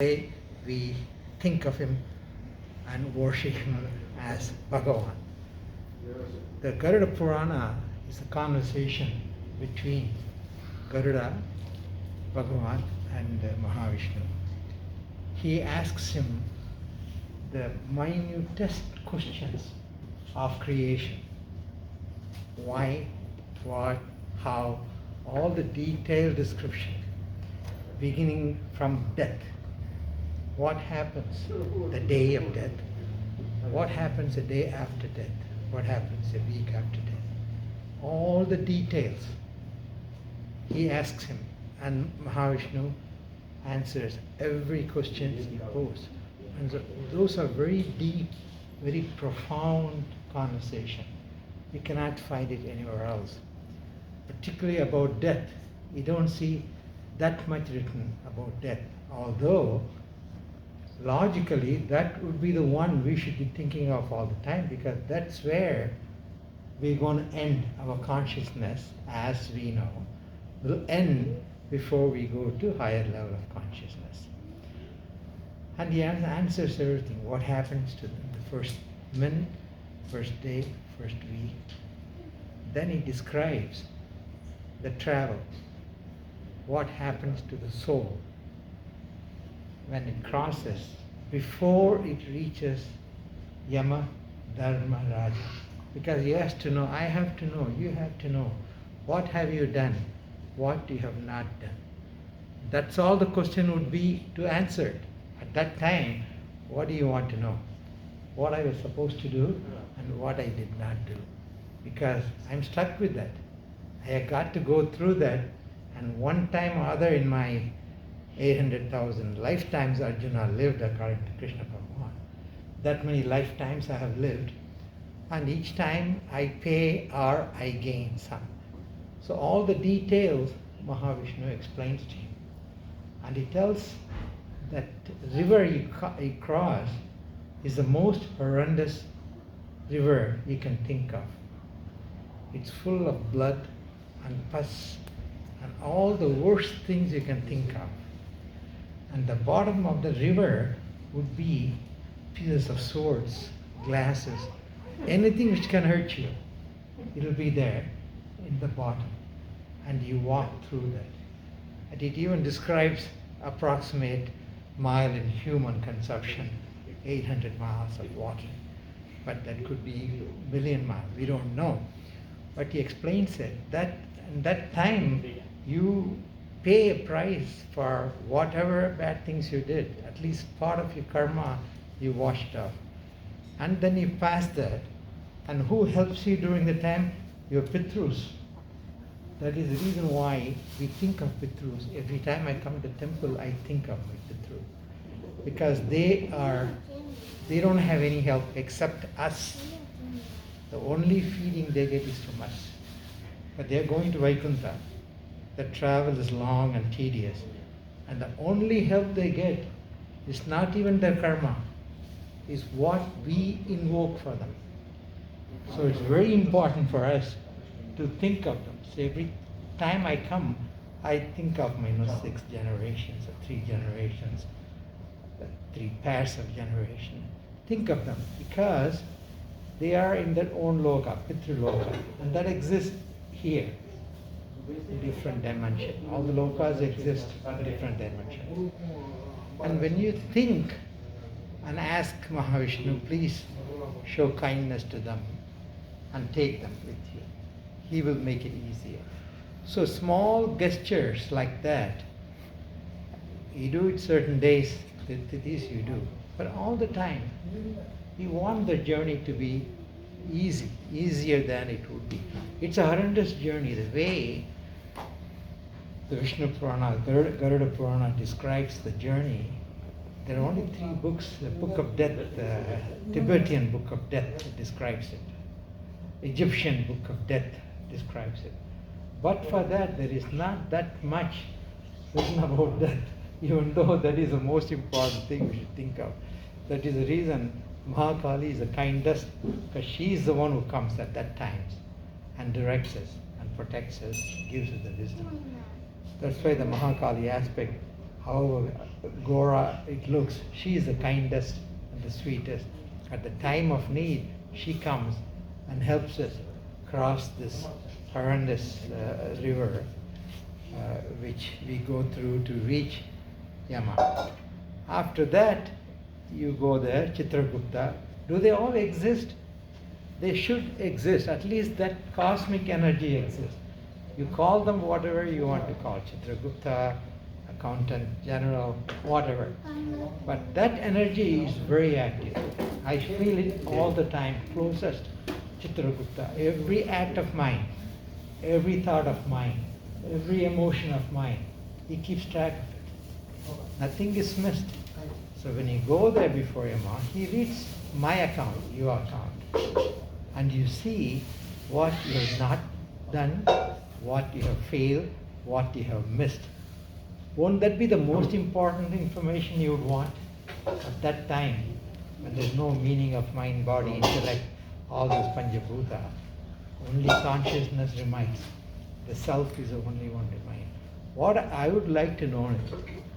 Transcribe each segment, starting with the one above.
Today we think of him and worship him as Bhagavan. The Garuda Purana is a conversation between Garuda Bhagwan and Mahavishnu. He asks him the minutest questions of creation. Why, what, how, all the detailed description, beginning from death. What happens the day of death? What happens the day after death? What happens a week after death? All the details he asks him, and Mahavishnu answers every question he poses. And so those are very deep, very profound conversation. You cannot find it anywhere else. Particularly about death, we don't see that much written about death, although logically that would be the one we should be thinking of all the time, because that's where we're going to end our consciousness as we know. Will end before we go to higher level of consciousness. And he answers everything. What happens to the first minute, first day, first week. Then he describes the travel. What happens to the soul when it crosses, before it reaches Yama, Dharma, Raja. Because he has to know, I have to know, you have to know. What have you done? What you have not done? That's all the question would be to answer. At that time, what do you want to know? What I was supposed to do and what I did not do. Because I'm stuck with that. I have got to go through that, and one time or other in my 800,000 lifetimes Arjuna lived according to Krishna Bhagwan. That many lifetimes I have lived, and each time I pay or I gain some. So all the details Mahavishnu explains to him. And he tells that river you cross is the most horrendous river you can think of. It's full of blood and pus and all the worst things you can think of. And the bottom of the river would be pieces of swords, glasses, anything which can hurt you. It'll be there in the bottom. And you walk through that. And it even describes approximate mile in human consumption, 800 miles of walking. But that could be a million miles, we don't know. But he explains it, that in that time you pay a price for whatever bad things you did. At least part of your karma you washed off. And then you pass that. And who helps you during the time? Your Pitrus. That is the reason why we think of Pitrus. Every time I come to the temple, I think of my Pitrus. Because they don't have any help except us. The only feeding they get is from us. But they are going to Vaikuntha. The travel is long and tedious. And the only help they get is not even their karma, is what we invoke for them. So it's very important for us to think of them. So every time I come, I think of my 6 generations or 3 generations, 3 pairs of generations. Think of them because they are in their own loka, Pitru loka, and that exists here. Different dimension. All the lokas exist in different dimensions. And when you think and ask Mahavishnu, please show kindness to them and take them with you, he will make it easier. So small gestures like that, you do it certain days, this you do, but all the time, you want the journey to be easy, easier than it would be. It's a horrendous journey. The way the Vishnu Purana, Garuda Purana describes the journey, there are only 3 books. The Book of Death, the Tibetan Book of Death describes it. Egyptian Book of Death describes it. But for that, there is not that much written about death, even though that is the most important thing we should think of. That is the reason Mahakali is the kindest, because she is the one who comes at that time and directs us and protects us, gives us the wisdom. That's why the Mahakali aspect, how Gora it looks. She is the kindest and the sweetest. At the time of need, she comes and helps us cross this horrendous river which we go through to reach Yama. After that, you go there, Chitragupta. Do they all exist? They should exist. At least that cosmic energy exists. You call them whatever you want to call, Chitragupta, accountant general, whatever. But that energy is very active. I feel it all the time, closest Chitragupta. Every act of mine, every thought of mine, every emotion of mine, he keeps track of it. Nothing is missed. So when you go there before Yama, he reads my account, your account. And you see what you have not done, what you have failed, what you have missed. Won't that be the most important information you would want at that time when there's no meaning of mind, body, intellect, all this Panchabhuta? Only consciousness remains. The self is the only one remains. What I would like to know is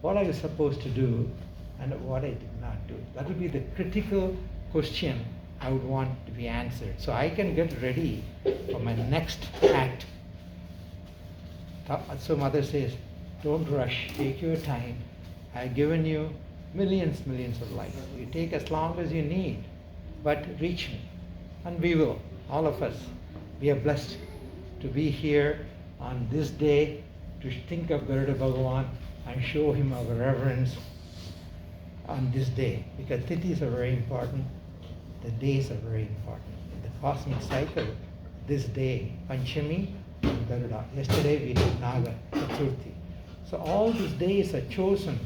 what are you supposed to do and what I did not do. That would be the critical question I would want to be answered. So I can get ready for my next act. So Mother says, don't rush, take your time. I've given you millions of lives. You take as long as you need, but reach me. And we will, all of us. We are blessed to be here on this day to think of Garuda Bhagwan and show him our reverence on this day. Because tithis are very important, the days are very important. In the cosmic cycle, this day, Panchami and Garuda. Yesterday we did Naga Chaturthi. So all these days are chosen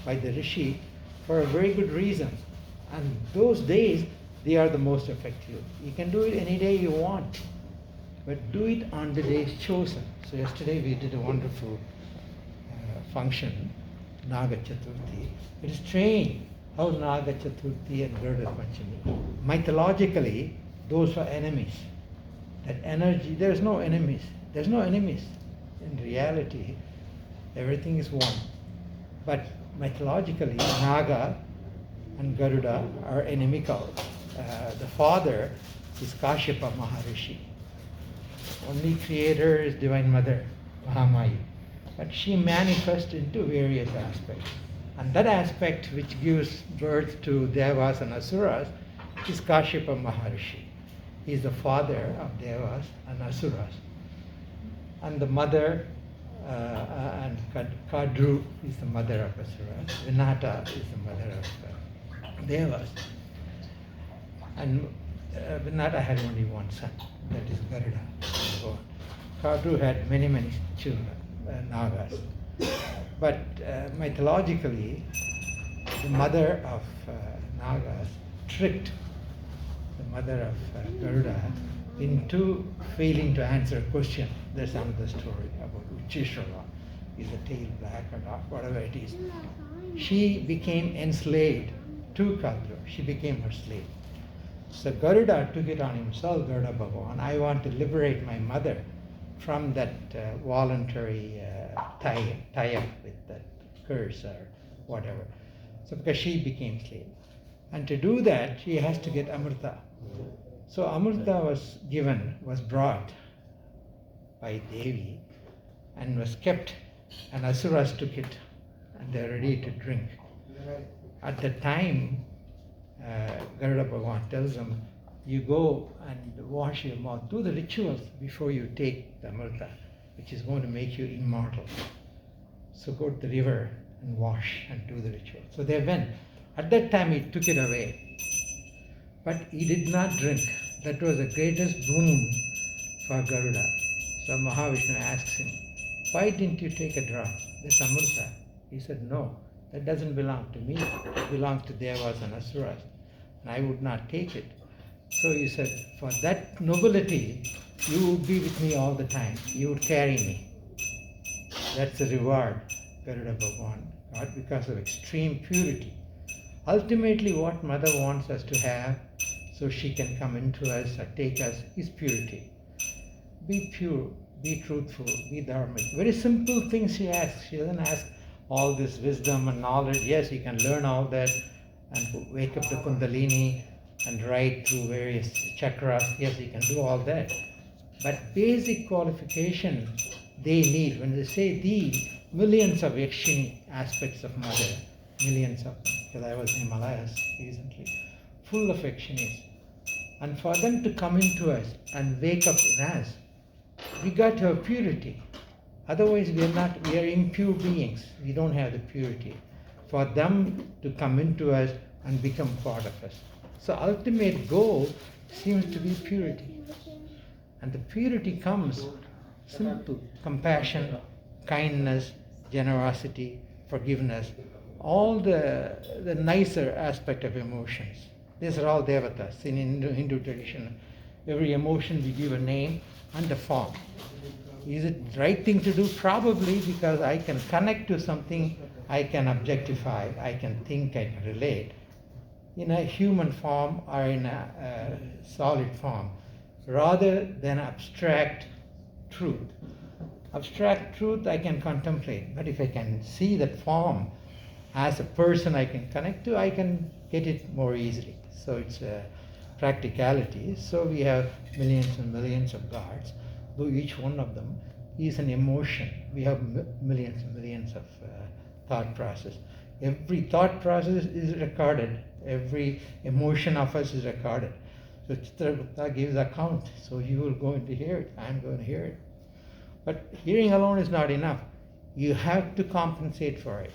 by the Rishi for a very good reason. And those days, they are the most effective. You can do it any day you want, but do it on the days chosen. So yesterday we did a wonderful function, Naga Chaturthi. It is strange how Naga Chaturthi and Garuda Panchami. Mythologically, those are enemies. That energy, there's no enemies. There's no enemies. In reality, everything is one. But mythologically, Naga and Garuda are inimical. The father is Kashyapa Maharishi. Only creator is Divine Mother, Mahamayi. But she manifests into various aspects. And that aspect which gives birth to Devas and Asuras is Kashyapa Maharishi. He is the father of Devas and Asuras. And the mother and Kadru is the mother of Asuras. Vinata is the mother of Devas. And Vinata had only one son, that is Garuda. Kadru had many children, Nagas. But mythologically, the mother of Nagas tricked the mother of Garuda into failing to answer a question. There's another story about Uchishra. Is the tail black or not, whatever it is. She became enslaved to Kadru. She became her slave. So Garuda took it on himself, Garuda Bhagwan. I want to liberate my mother from that voluntary tie-up with that curse or whatever. So because she became slave. And to do that, she has to get Amrita. So Amrita was brought by Devi and was kept, and Asuras took it and they're ready to drink. At the time, Garuda Bhagwan tells them, you go and wash your mouth, do the rituals before you take the Amrita, which is going to make you immortal. So go to the river and wash and do the ritual. So they went. At that time he took it away, but he did not drink. That was the greatest boon for Garuda. So Mahavishnu asks him, why didn't you take a drop? This Amrita. He said, no, that doesn't belong to me. It belongs to Devas and Asuras, and I would not take it. So he said, for that nobility, you would be with me all the time. You would carry me. That's the reward Garuda Bhagwan got because of extreme purity. Ultimately, what Mother wants us to have so she can come into us or take us is purity. Be pure, be truthful, be dharmic. Very simple things she asks. She doesn't ask all this wisdom and knowledge. Yes, you can learn all that and wake up the Kundalini and ride through various chakras. Yes, you can do all that. But basic qualification they need, when they say the millions of Yakshini aspects of Mother, millions of them, because I was in Himalayas recently, full of Yakshinis. And for them to come into us and wake up in us, we got to have purity. Otherwise, we are impure beings. We don't have the purity. For them to come into us and become part of us. So ultimate goal seems to be purity. And the purity comes simple: compassion, kindness, generosity, forgiveness, all the nicer aspect of emotions. These are all devatas. In Hindu tradition, every emotion we give a name and a form. Is it the right thing to do? Probably, because I can connect to something, I can objectify, I can think, I can relate in a human form or in a solid form, rather than abstract truth. Abstract truth I can contemplate, but if I can see that form as a person I can connect to, I can get it more easily. So it's a practicality. So we have millions and millions of gods, though each one of them is an emotion. We have millions and millions of thought process. Every thought process is recorded. Every emotion of us is recorded. So Chitragupta gives account. So you will going to hear it. I'm going to hear it. But hearing alone is not enough. You have to compensate for it.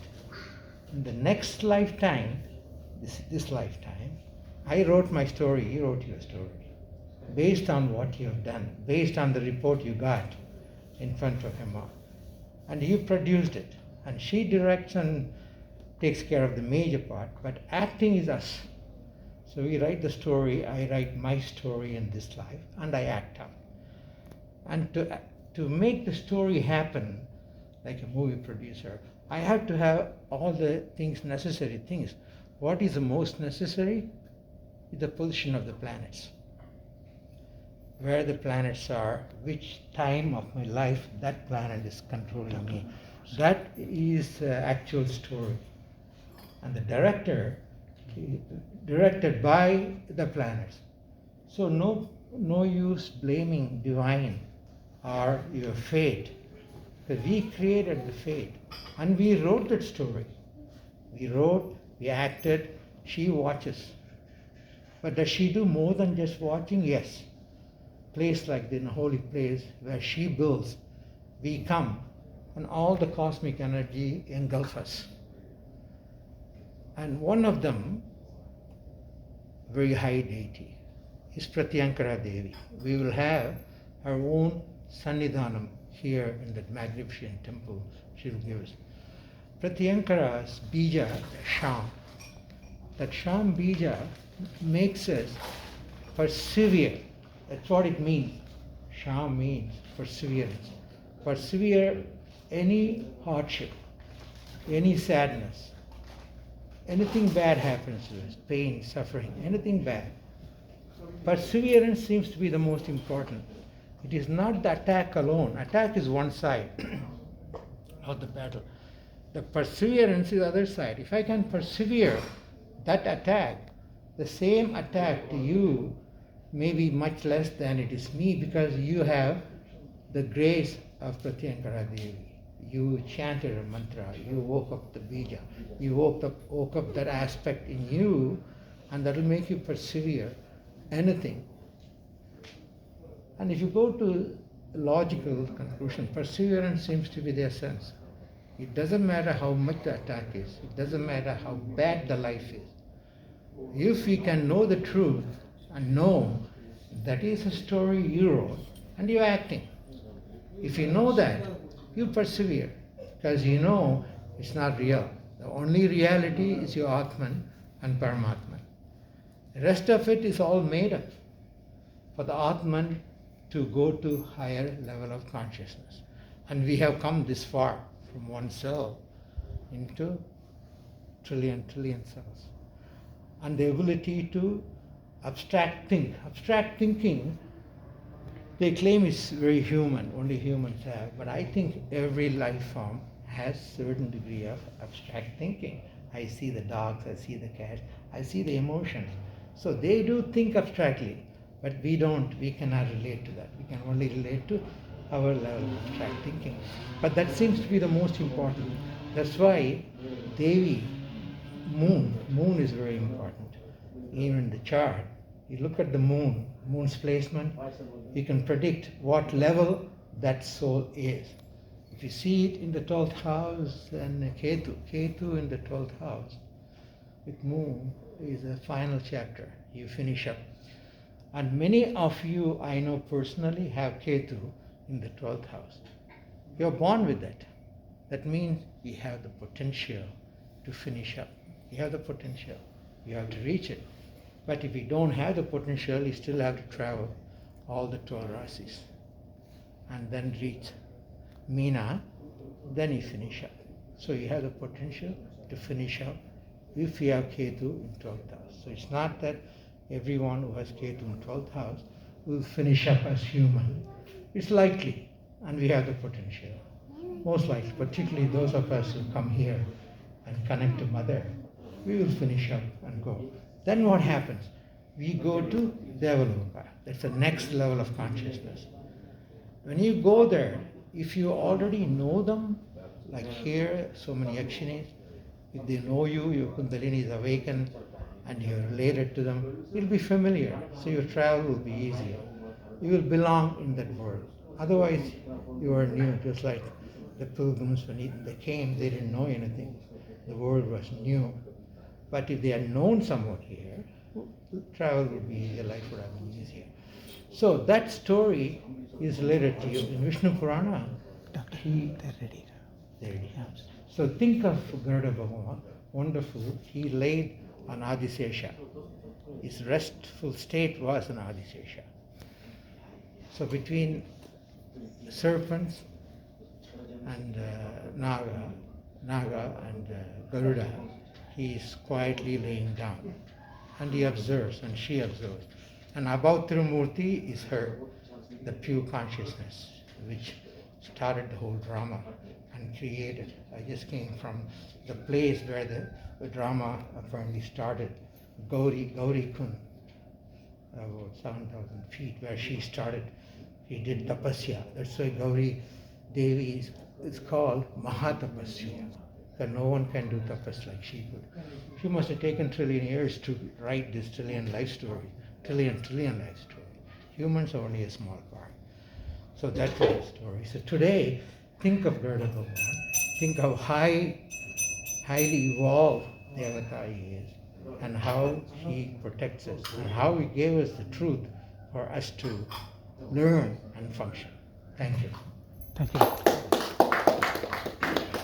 In the next lifetime, this lifetime, I wrote my story, you wrote your story. Based on what you have done, based on the report you got in front of Emma. And you produced it. And she directs and takes care of the major part, but acting is us. So we write the story, I write my story in this life, and I act out. And to make the story happen, like a movie producer, I have to have all the things, necessary things. What is the most necessary? Is the position of the planets. Where the planets are, which time of my life that planet is controlling me. That is the actual story. And the director, directed by the planets. So no use blaming divine or your fate, because we created the fate and we wrote that story. We wrote, we acted, she watches. But does she do more than just watching? Yes. Place like the holy place where she builds, we come, and all the cosmic energy engulfs us. And one of them, very high deity, is Pratyankara Devi. We will have our own Sannidhanam here in that magnificent temple she will give us. Pratyankara's bija, Sham. That Sham bija makes us persevere. That's what it means. Sham means perseverance. Persevere any hardship, any sadness, anything bad happens to us, pain, suffering, anything bad. Perseverance seems to be the most important. It is not the attack alone. Attack is one side of the battle. The perseverance is the other side. If I can persevere that attack, the same attack to you may be much less than it is me, because you have the grace of Pratyankara Devi. You chanted a mantra, you woke up the bija, you woke up that aspect in you, and that will make you persevere anything. And if you go to logical conclusion, perseverance seems to be the essence. It doesn't matter how much the attack is, it doesn't matter how bad the life is. If we can know the truth and know that is a story you wrote and you're acting. If you know that, you persevere, because you know it's not real. The only reality is your Atman and Paramatman. The rest of it is all made up for the Atman to go to higher level of consciousness. And we have come this far from one cell into trillion cells. And the ability to abstract think. Abstract thinking, they claim is very human, only humans have, but I think every life form has certain degree of abstract thinking. I see the dogs, I see the cats, I see the emotions. So they do think abstractly, but we don't, we cannot relate to that. We can only relate to our level of abstract thinking. But that seems to be the most important. That's why Devi, moon is very important. Even in the chart, you look at the moon's placement, you can predict what level that soul is. If you see it in the 12th house and Ketu in the 12th house, with moon is a final chapter. You finish up. And many of you I know personally have Ketu in the 12th house. You're born with that. That means you have the potential to finish up. You have the potential. You have to reach it. But if you don't have the potential, you still have to travel all the 12 rasis and then reach Meena, then you finish up. So you have the potential to finish up if you have Ketu in 12th house. So it's not that everyone who has Ketu in 12th house will finish up as human. It's likely, and we have the potential. Most likely, particularly those of us who come here and connect to Mother, we will finish up and go. Then what happens? We go to Devaloka. That's the next level of consciousness. When you go there, if you already know them, like here, so many Yakshinis, if they know you, your Kundalini is awakened and you're related to them, you'll be familiar. So your travel will be easier. You will belong in that world. Otherwise, you are new, just like the pilgrims when they came, they didn't know anything. The world was new. But if they had known someone here, travel would be easier, life would have been easier. So that story is related to you. In Vishnu Purana, they're ready. There it is. So think of Garuda Bhagwan, wonderful. He laid on Adisesha. His restful state was on Adisesha. So between serpents and Naga and Garuda, he is quietly laying down. And he observes, and she observes. And above Tirumurti is her, the pure consciousness, which started the whole drama and created. I just came from the place where the drama apparently started, Gauri Kun, about 7,000 feet, where she started. He did tapasya. That's why Gauri Devi is called Mahatapasya, because no one can do tapas like she could. She must have taken trillion years to write this trillion life story, trillion life story. Humans are only a small part. So that's the story. So today, think of Garuda Bhagwan. Think how highly evolved the avatar he is, and how he protects us, and how he gave us the truth for us to learn and function. Thank you. Thank you.